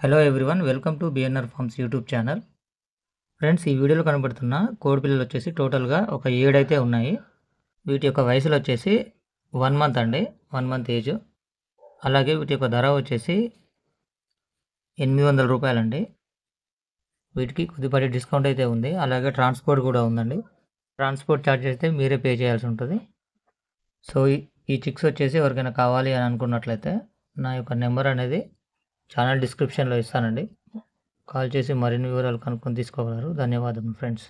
Hello everyone, welcome to BNR forms YouTube channel. Friends, ఈ వీడియోలో కనబడుతున్న కోడి పిల్లలు వచ్చేసి టోటల్గా ఒక 7 అయితే ఉన్నాయి. వీటి యొక్క వయసులు వచ్చేసి 1 మంత్ అండి, 1 మంత్ ఏజ్. అలాగే వీటి యొక్క ధర వచ్చేసి 800 రూపాయలండి. వీటికి కొద్దిపాటి డిస్కౌంట్ అయితే ఉంది. అలాగే ట్రాన్స్పోర్ట్ కూడా ఉందండి. ట్రాన్స్పోర్ట్ ఛార్జ్ అయితే మీరే పే చేయాల్సి ఉంటుంది. సో ఈ చిక్స్ వచ్చేసి ఎవరికైనా కావాలి అని అనుకున్నట్లయితే నా యొక్క నెంబర్ అనేది ఛానల్ డిస్క్రిప్షన్లో ఇస్తానండి. కాల్ చేసి మరిన్ని వివరాలు కనుక్కొని తీసుకోగలరు. ధన్యవాదములు ఫ్రెండ్స్.